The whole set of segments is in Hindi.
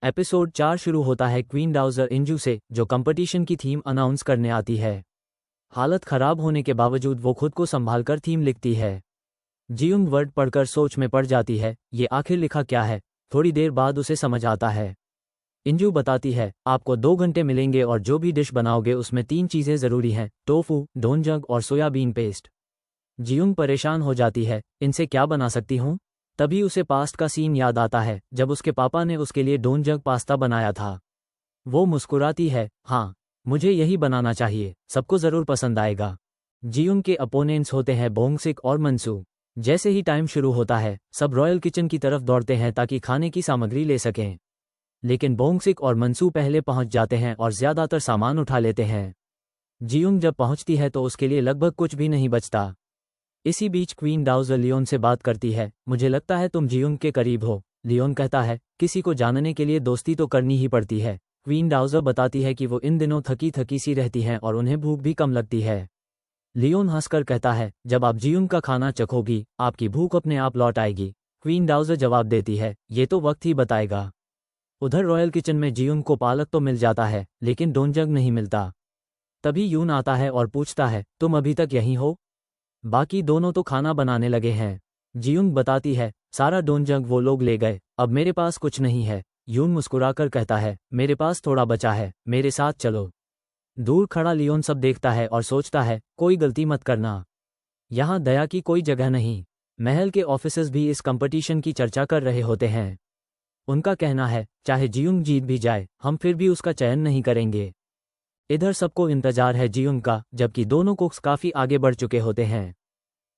एपिसोड 4 शुरू होता है क्वीन डाउजर इंजू से, जो कंपटीशन की थीम अनाउंस करने आती है। हालत खराब होने के बावजूद वो खुद को संभालकर थीम लिखती है। जियुंग वर्ड पढ़कर सोच में पड़ जाती है, ये आखिर लिखा क्या है। थोड़ी देर बाद उसे समझ आता है। इंजू बताती है, आपको 2 घंटे मिलेंगे और जो भी डिश बनाओगे उसमें 3 चीज़ें ज़रूरी हैं, टोफू, डोनजग और सोयाबीन पेस्ट। जियुंग परेशान हो जाती है, इनसे क्या बना सकती हूँ। तभी उसे पास्ट का सीन याद आता है, जब उसके पापा ने उसके लिए डोनजग पास्ता बनाया था। वो मुस्कुराती है, हाँ मुझे यही बनाना चाहिए, सबको ज़रूर पसंद आएगा। जियुंग के अपोनेंट्स होते हैं बोंगसिक और मंसू। जैसे ही टाइम शुरू होता है, सब रॉयल किचन की तरफ दौड़ते हैं ताकि खाने की सामग्री ले सकें। लेकिन बोंगसिक और मंसू पहले पहुंच जाते हैं और ज़्यादातर सामान उठा लेते हैं। जियुंग जब पहुंचती है तो उसके लिए लगभग कुछ भी नहीं बचता। इसी बीच क्वीन डाउजर लियोन से बात करती है, मुझे लगता है तुम जियुंग के करीब हो। लियोन कहता है, किसी को जानने के लिए दोस्ती तो करनी ही पड़ती है। क्वीन डाउजर बताती है कि वो इन दिनों थकी थकी सी रहती हैं और उन्हें भूख भी कम लगती है। लियोन हंसकर कहता है, जब आप जियुंग का खाना चखोगी, आपकी भूख अपने आप लौट आएगी। क्वीन डाउजर जवाब देती है, ये तो वक्त ही बताएगा। उधर रॉयल किचन में जियुंग को पालक तो मिल जाता है, लेकिन डोनजग नहीं मिलता। तभी यून आता है और पूछता है, तुम अभी तक यहीं हो? बाकी दोनों तो खाना बनाने लगे हैं। जियुंग बताती है, सारा डोनजग वो लोग ले गए, अब मेरे पास कुछ नहीं है। यून मुस्कुराकर कहता है, मेरे पास थोड़ा बचा है, मेरे साथ चलो। दूर खड़ा लियोन सब देखता है और सोचता है, कोई गलती मत करना, यहाँ दया की कोई जगह नहीं। महल के ऑफिसर्स भी इस कंपटीशन की चर्चा कर रहे होते हैं। उनका कहना है, चाहे जियुंग जीत भी जाए, हम फिर भी उसका चयन नहीं करेंगे। इधर सबको इंतजार है जियुंग का, जबकि दोनों कुक्स काफी आगे बढ़ चुके होते हैं।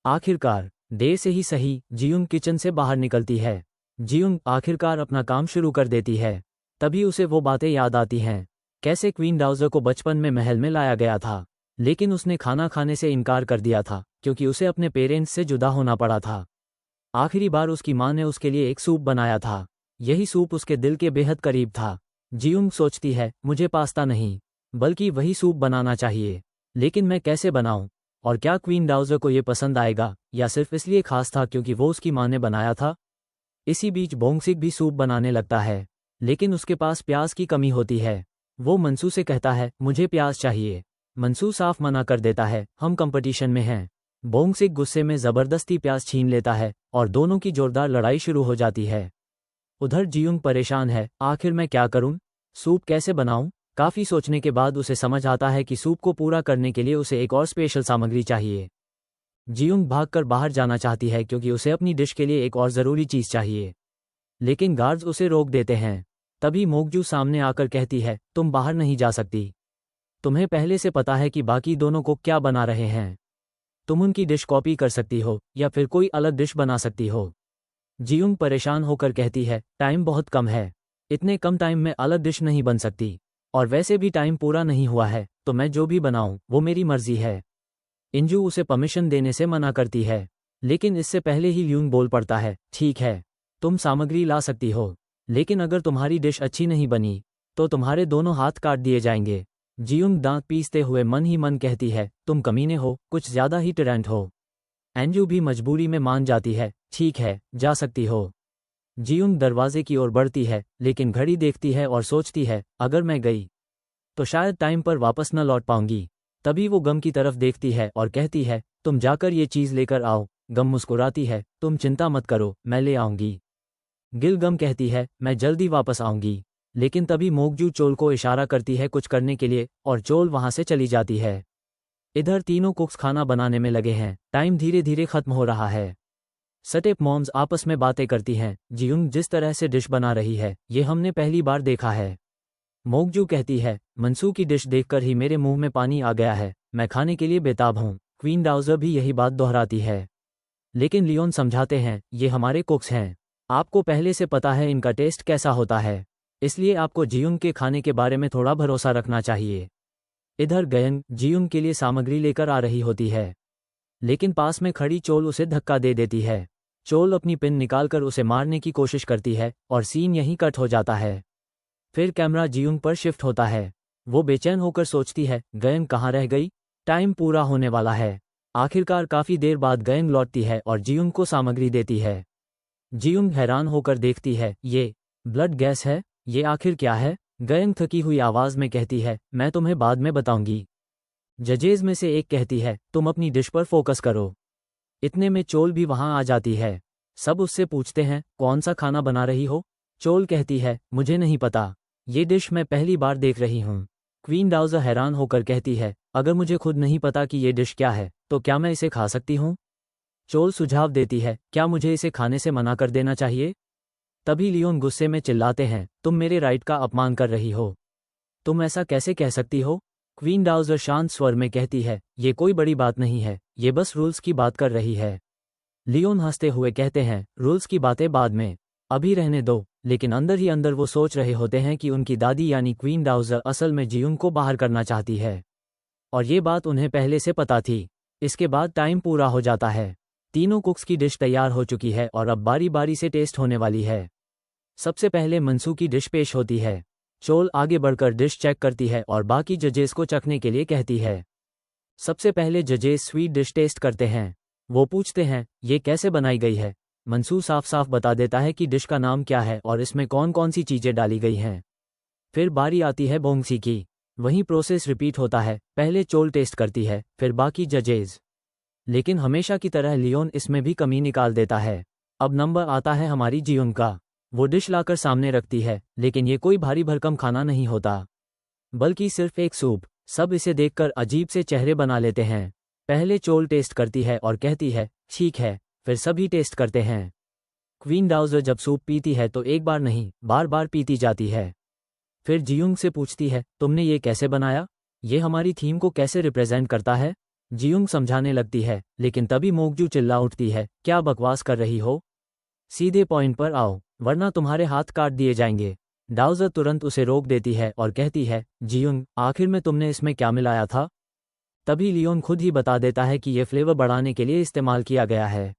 आखिरकार, देर से ही सही, जियुंग किचन से बाहर निकलती है। जियुंग आखिरकार अपना काम शुरू कर देती है। तभी उसे वो बातें याद आती हैं, कैसे क्वीन डाउजर को बचपन में महल में लाया गया था, लेकिन उसने खाना खाने से इनकार कर दिया था क्योंकि उसे अपने पेरेंट्स से जुदा होना पड़ा था। आखिरी बार उसकी माँ ने उसके लिए एक सूप बनाया था, यही सूप उसके दिल के बेहद करीब था। जियुंग सोचती है, मुझे पास्ता नहीं बल्कि वही सूप बनाना चाहिए, लेकिन मैं कैसे बनाऊं? और क्या क्वीन डाउजर को ये पसंद आएगा, या सिर्फ इसलिए खास था क्योंकि वो उसकी माँ ने बनाया था? इसी बीच बोंगसिक भी सूप बनाने लगता है, लेकिन उसके पास प्याज की कमी होती है। वो मंसू से कहता है, मुझे प्याज चाहिए। मंसू साफ मना कर देता है, हम कंपटीशन में हैं। बोंगसिक गुस्से में ज़बरदस्ती प्याज छीन लेता है और दोनों की जोरदार लड़ाई शुरू हो जाती है। उधर जियुंग परेशान है, आखिर मैं क्या करूं? सूप कैसे बनाऊं? काफ़ी सोचने के बाद उसे समझ आता है कि सूप को पूरा करने के लिए उसे एक और स्पेशल सामग्री चाहिए। जियुंग भागकर बाहर जाना चाहती है क्योंकि उसे अपनी डिश के लिए एक और ज़रूरी चीज़ चाहिए, लेकिन गार्ड्स उसे रोक देते हैं। तभी मोगजू सामने आकर कहती है, तुम बाहर नहीं जा सकती। तुम्हें पहले से पता है कि बाकी दोनों को क्या बना रहे हैं। तुम उनकी डिश कॉपी कर सकती हो या फिर कोई अलग डिश बना सकती हो। जियुंग परेशान होकर कहती है, टाइम बहुत कम है, इतने कम टाइम में अलग डिश नहीं बन सकती, और वैसे भी टाइम पूरा नहीं हुआ है, तो मैं जो भी बनाऊं वो मेरी मर्जी है। इंजू उसे परमिशन देने से मना करती है, लेकिन इससे पहले ही ल्यून बोल पड़ता है, ठीक है, तुम सामग्री ला सकती हो, लेकिन अगर तुम्हारी डिश अच्छी नहीं बनी तो तुम्हारे दोनों हाथ काट दिए जाएंगे। जियुंग दांत पीसते हुए मन ही मन कहती है, तुम कमीने हो, कुछ ज़्यादा ही टिरेंट हो। एंजू भी मजबूरी में मान जाती है, ठीक है, जा सकती हो। जियुंग दरवाजे की ओर बढ़ती है, लेकिन घड़ी देखती है और सोचती है, अगर मैं गई तो शायद टाइम पर वापस न लौट पाऊंगी। तभी वो गम की तरफ देखती है और कहती है, तुम जाकर ये चीज़ लेकर आओ। गम मुस्कुराती है, तुम चिंता मत करो, मैं ले आऊंगी। गम कहती है, मैं जल्दी वापस आऊंगी। लेकिन तभी मोगजू चोल को इशारा करती है कुछ करने के लिए, और चोल वहां से चली जाती है। इधर तीनों कुक्स खाना बनाने में लगे हैं। टाइम धीरे धीरे खत्म हो रहा है। स्टेप मॉम्स आपस में बातें करती हैं, जियुंग जिस तरह से डिश बना रही है, ये हमने पहली बार देखा है। मोगजू कहती है, मंसू की डिश देखकर ही मेरे मुंह में पानी आ गया है, मैं खाने के लिए बेताब हूँ। क्वीन डाउजर भी यही बात दोहराती है, लेकिन लियोन समझाते हैं, ये हमारे कुक्स हैं, आपको पहले से पता है इनका टेस्ट कैसा होता है, इसलिए आपको जियुंग के खाने के बारे में थोड़ा भरोसा रखना चाहिए। इधर गयंग जियुंग के लिए सामग्री लेकर आ रही होती है, लेकिन पास में खड़ी चोल उसे धक्का दे देती है। चोल अपनी पिन निकालकर उसे मारने की कोशिश करती है और सीन यहीं कट हो जाता है। फिर कैमरा जियुंग पर शिफ्ट होता है। वो बेचैन होकर सोचती है, गयंग कहाँ रह गई? टाइम पूरा होने वाला है। आखिरकार काफ़ी देर बाद गयंग लौटती है और जियुंग को सामग्री देती है। जियुंग हैरान होकर देखती है, ये ब्लड गैस है। ये आखिर क्या है? गयंग थकी हुई आवाज में कहती है, मैं तुम्हें बाद में बताऊंगी। जजेज में से एक कहती है, तुम अपनी डिश पर फोकस करो। इतने में चोल भी वहां आ जाती है। सब उससे पूछते हैं, कौन सा खाना बना रही हो? चोल कहती है, मुझे नहीं पता, ये डिश मैं पहली बार देख रही हूँ। क्वीन डाउज़र हैरान होकर कहती है, अगर मुझे खुद नहीं पता कि ये डिश क्या है तो क्या मैं इसे खा सकती हूँ? चोल सुझाव देती है, क्या मुझे इसे खाने से मना कर देना चाहिए? तभी लियोन गुस्से में चिल्लाते हैं, तुम मेरे राइट का अपमान कर रही हो। तुम ऐसा कैसे कह सकती हो? क्वीन डाउज़र शांत स्वर में कहती है, ये कोई बड़ी बात नहीं है, ये बस रूल्स की बात कर रही है। लियोन हंसते हुए कहते हैं, रूल्स की बातें बाद में, अभी रहने दो। लेकिन अंदर ही अंदर वो सोच रहे होते हैं कि उनकी दादी यानी क्वीन डाउज़र असल में जियुंग को बाहर करना चाहती है, और ये बात उन्हें पहले से पता थी। इसके बाद टाइम पूरा हो जाता है। तीनों कुक्स की डिश तैयार हो चुकी है और अब बारी बारी से टेस्ट होने वाली है। सबसे पहले मनसू की डिश पेश होती है। चोल आगे बढ़कर डिश चेक करती है और बाकी जजेस को चखने के लिए कहती है। सबसे पहले जजेस स्वीट डिश टेस्ट करते हैं। वो पूछते हैं, ये कैसे बनाई गई है? मनसू साफ साफ बता देता है कि डिश का नाम क्या है और इसमें कौन कौन सी चीजें डाली गई हैं। फिर बारी आती है बोंगसी की। वही प्रोसेस रिपीट होता है, पहले चोल टेस्ट करती है, फिर बाकी जजेस। लेकिन हमेशा की तरह लियोन इसमें भी कमी निकाल देता है। अब नंबर आता है हमारी जियुंग का। वो डिश लाकर सामने रखती है, लेकिन ये कोई भारी भरकम खाना नहीं होता, बल्कि सिर्फ एक सूप। सब इसे देखकर अजीब से चेहरे बना लेते हैं। पहले चोल टेस्ट करती है और कहती है, ठीक है। फिर सभी टेस्ट करते हैं। क्वीन डाउज़र जब सूप पीती है तो एक बार नहीं, बार बार पीती जाती है। फिर जियुंग से पूछती है, तुमने ये कैसे बनाया? ये हमारी थीम को कैसे रिप्रेजेंट करता है? जियुंग समझाने लगती है, लेकिन तभी मोकजू चिल्ला उठती है, क्या बकवास कर रही हो? सीधे पॉइंट पर आओ, वरना तुम्हारे हाथ काट दिए जाएंगे। डाउज़र तुरंत उसे रोक देती है और कहती है, जियुंग, आखिर में तुमने इसमें क्या मिलाया था? तभी लियोन खुद ही बता देता है कि यह फ्लेवर बढ़ाने के लिए इस्तेमाल किया गया है।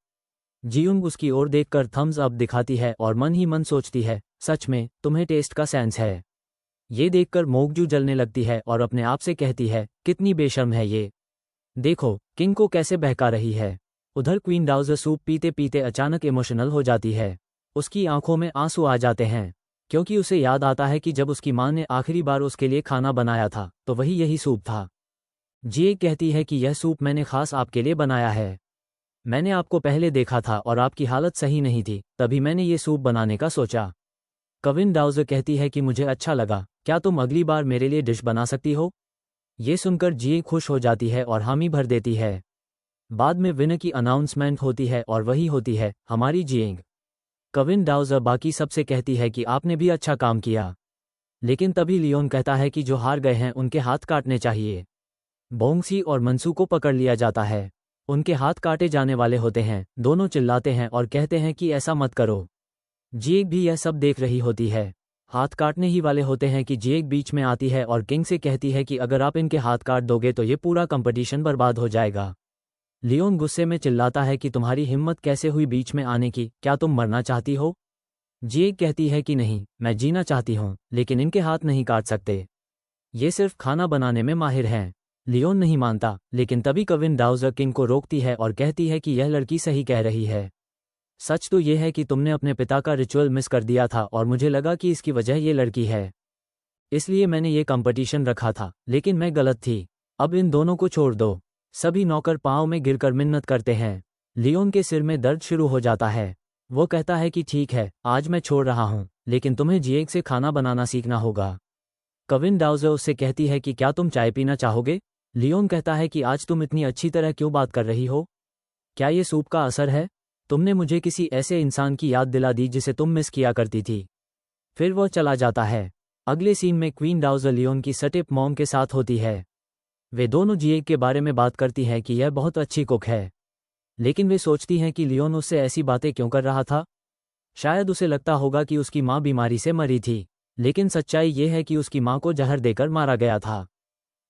जियुंग उसकी ओर देखकर थम्स अप दिखाती है और मन ही मन सोचती है, सच में तुम्हें टेस्ट का सेंस है। ये देखकर मोकजू जलने लगती है और अपने आप से कहती है, कितनी बेशर्म है ये। देखो किंग को कैसे बहका रही है। उधर क्वीन डाउज़र सूप पीते पीते अचानक इमोशनल हो जाती है। उसकी आंखों में आंसू आ जाते हैं, क्योंकि उसे याद आता है कि जब उसकी मां ने आखिरी बार उसके लिए खाना बनाया था तो वही यही सूप था। जिए कहती है कि यह सूप मैंने खास आपके लिए बनाया है। मैंने आपको पहले देखा था और आपकी हालत सही नहीं थी, तभी मैंने ये सूप बनाने का सोचा। क्वीन डाउज़र कहती है कि मुझे अच्छा लगा, क्या तुम अगली बार मेरे लिए डिश बना सकती हो? ये सुनकर जिए खुश हो जाती है और हामी भर देती है। बाद में विनर की अनाउंसमेंट होती है और वही होती है हमारी जिएंग। क्वीन डाउज़र बाकी सबसे कहती है कि आपने भी अच्छा काम किया। लेकिन तभी लियोन कहता है कि जो हार गए हैं उनके हाथ काटने चाहिए। बोंगसी और मनसू को पकड़ लिया जाता है। उनके हाथ काटे जाने वाले होते हैं। दोनों चिल्लाते हैं और कहते हैं कि ऐसा मत करो। जिएग भी यह सब देख रही होती है। हाथ काटने ही वाले होते हैं कि जिएग बीच में आती है और किंग से कहती है कि अगर आप इनके हाथ काट दोगे तो ये पूरा कंपटीशन बर्बाद हो जाएगा। लियोन गुस्से में चिल्लाता है कि तुम्हारी हिम्मत कैसे हुई बीच में आने की, क्या तुम मरना चाहती हो? जिएग कहती है कि नहीं, मैं जीना चाहती हूँ, लेकिन इनके हाथ नहीं काट सकते। ये सिर्फ खाना बनाने में माहिर हैं। लियोन नहीं मानता, लेकिन तभी क्वीन डाउज़र किंग को रोकती है और कहती है कि यह लड़की सही कह रही है। सच तो यह है कि तुमने अपने पिता का रिचुअल मिस कर दिया था और मुझे लगा कि इसकी वजह ये लड़की है, इसलिए मैंने ये कंपटीशन रखा था, लेकिन मैं गलत थी। अब इन दोनों को छोड़ दो। सभी नौकर पांव में गिरकर मिन्नत करते हैं। लियोन के सिर में दर्द शुरू हो जाता है। वो कहता है कि ठीक है, आज मैं छोड़ रहा हूँ, लेकिन तुम्हें जिएग से खाना बनाना सीखना होगा। क्वीन डाउज़र उससे कहती है कि क्या तुम चाय पीना चाहोगे? लियोन कहता है कि आज तुम इतनी अच्छी तरह क्यों बात कर रही हो? क्या ये सूप का असर है? तुमने मुझे किसी ऐसे इंसान की याद दिला दी जिसे तुम मिस किया करती थी। फिर वह चला जाता है। अगले सीन में क्वीन डाउज़र लियोन की सटिप मॉम के साथ होती है। वे दोनों जिएग के बारे में बात करती हैं कि यह बहुत अच्छी कुक है, लेकिन वे सोचती हैं कि लियोन उससे ऐसी बातें क्यों कर रहा था। शायद उसे लगता होगा कि उसकी माँ बीमारी से मरी थी, लेकिन सच्चाई ये है कि उसकी माँ को जहर देकर मारा गया था।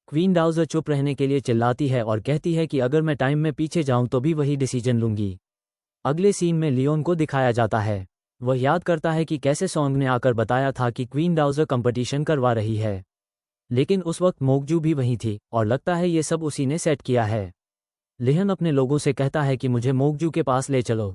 क्वीन डाउज़र चुप रहने के लिए चिल्लाती है और कहती है कि अगर मैं टाइम में पीछे जाऊं तो भी वही डिसीजन लूंगी। अगले सीन में लियोन को दिखाया जाता है। वह याद करता है कि कैसे सॉन्ग ने आकर बताया था कि क्वीन डाउज़र कंपटीशन करवा रही है, लेकिन उस वक्त मोकजू भी वहीं थी और लगता है ये सब उसी ने सेट किया है। लिहन अपने लोगों से कहता है कि मुझे मोकजू के पास ले चलो।